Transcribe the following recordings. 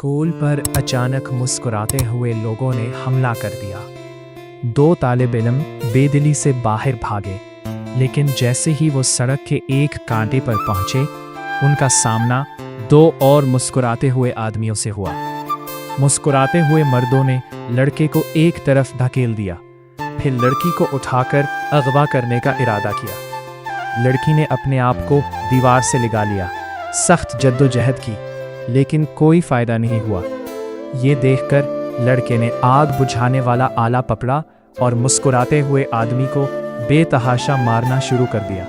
School पर अचानक मुस्कुराते हुए लोगों ने हमला कर दिया। दो तालिब इल्म बेदिली से बाहर भागे, लेकिन जैसे ही वो सड़क के एक कांटे पर पहुंचे, उनका सामना दो और मुस्कुराते हुए आदमियों से हुआ। मुस्कुराते हुए मर्दों ने लड़के को एक तरफ धकेल दिया, फिर लड़की को उठाकर अगवा करने का इरादा किया। लड़की ने अपने आप को दीवार से लगा लिया, सख्त जद्दोजहद की, लेकिन कोई फायदा नहीं हुआ। ये देखकर लड़के ने आग बुझाने वाला आला पकड़ा और मुस्कुराते हुए आदमी को बेतहाशा मारना शुरू कर दिया।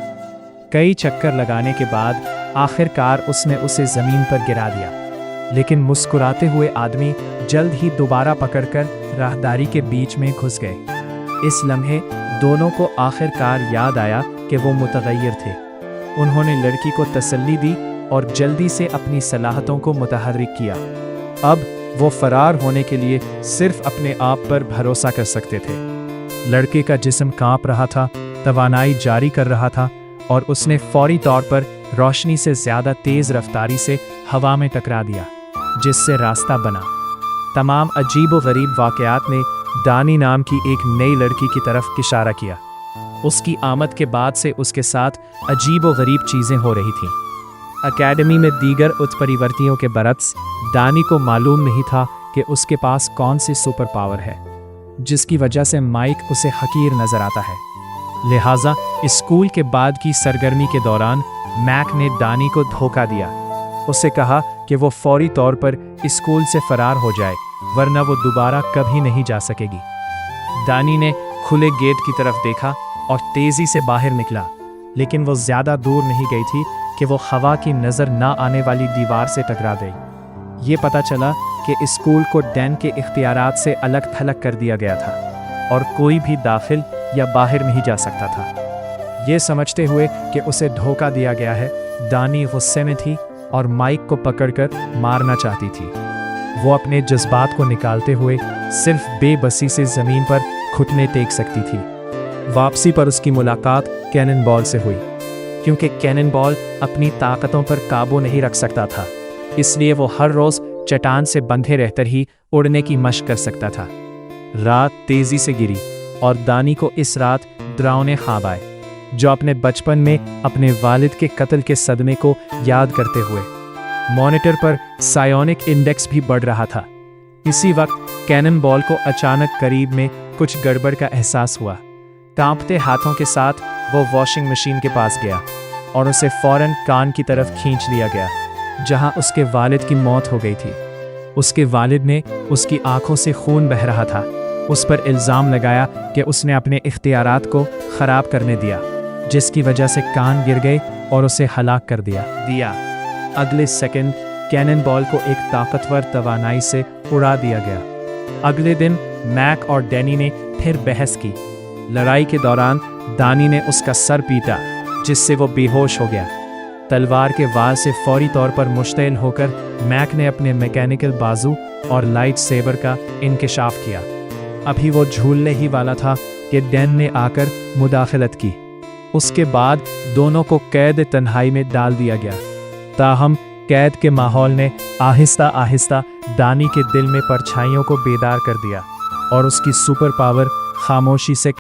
कई चक्कर लगाने के बाद आखिरकार उसने उसे जमीन पर गिरा दिया, लेकिन मुस्कुराते हुए आदमी जल्द ही दोबारा पकड़कर राहदारी के बीच में घुस गए। इस लम्हे दोनों को आखिरकार याद आया कि वो मुतगय्यर थे। उन्होंने लड़की को तसल्ली दी और जल्दी से अपनी सलाहतों को मुतहर्रिक किया। अब वो फरार होने के लिए सिर्फ अपने आप पर भरोसा कर सकते थे। लड़के का जिस्म कांप रहा था, तवानाई जारी कर रहा था और उसने फौरी तौर पर रोशनी से ज़्यादा तेज़ रफ्तारी से हवा में टकरा दिया, जिससे रास्ता बना। तमाम अजीब व गरीब वाक़यात ने दानी नाम की एक नई लड़की की तरफ इशारा किया। उसकी आमद के बाद से उसके साथ अजीब व गरीब चीज़ें हो रही थीं। अकेडमी में दीगर उत्परिवर्तियों के बरक्स दानी को मालूम नहीं था कि उसके पास कौन सी सुपर पावर है, जिसकी वजह से माइक उसे हकीर नज़र आता है। लिहाजा स्कूल के बाद की सरगर्मी के दौरान मैक ने दानी को धोखा दिया। उसे कहा कि वो फौरी तौर पर स्कूल से फरार हो जाए, वरना वो दोबारा कभी नहीं जा सकेगी। दानी ने खुले गेट की तरफ देखा और तेज़ी से बाहर निकला, लेकिन वो ज़्यादा दूर नहीं गई थी कि वो हवा की नज़र ना आने वाली दीवार से टकरा गई। ये पता चला कि स्कूल को डैन के इख्तियारात से अलग थलग कर दिया गया था और कोई भी दाखिल या बाहर नहीं जा सकता था। ये समझते हुए कि उसे धोखा दिया गया है, दानी गुस्से में थी और माइक को पकड़कर मारना चाहती थी। वो अपने जज्बात को निकालते हुए सिर्फ बेबसी से ज़मीन पर घुटने टेक सकती थी। वापसी पर उसकी मुलाकात कैनन बॉल से हुई। क्योंकि कैनन बॉल अपनी ताकतों पर काबू नहीं रख सकता था, इसलिए वो हर रोज़ चट्टान से बंधे रहकर ही उड़ने की मशक कर सकता था। रात तेज़ी से गिरी और दानी को इस रात डरावने ख्वाब आए, जो अपने बचपन में अपने वालिद के कत्ल के सदमे को याद करते हुए। मॉनिटर पर सायोनिक इंडेक्स भी बढ़ रहा था। इसी वक्त कैनन बॉल को अचानक करीब में कुछ गड़बड़ का एहसास हुआ। कांपते हाथों के साथ वो वॉशिंग मशीन के पास गया और उसे फौरन कान की तरफ खींच लिया गया, जहां उसके वालिद की मौत हो गई थी। उसके वालिद ने उसकी आंखों से खून बह रहा था, उस पर इल्ज़ाम लगाया कि उसने अपने इख्तियारात को ख़राब करने दिया, जिसकी वजह से कान गिर गए और उसे हलाक कर दिया। अगले सेकंड कैनन बॉल को एक ताकतवर तवानाई से उड़ा दिया गया। अगले दिन मैक और डैनी ने फिर बहस की। लड़ाई के दौरान दानी ने उसका सर पीटा, जिससे वो बेहोश हो गया। तलवार के वार से फौरी तौर पर मुश्तइल होकर मैक ने अपने मैकेनिकल बाजू और लाइट सेबर का इंकशाफ किया। अभी वो झूलने ही वाला था कि डैन ने आकर मुदाखलत की। उसके बाद दोनों को कैद तन्हाई में डाल दिया गया। ताहम कैद के माहौल ने आहिस्ता आहिस्ता दानी के दिल में परछाइयों को बेदार कर दिया और उसकी सुपर पावर खामोशी से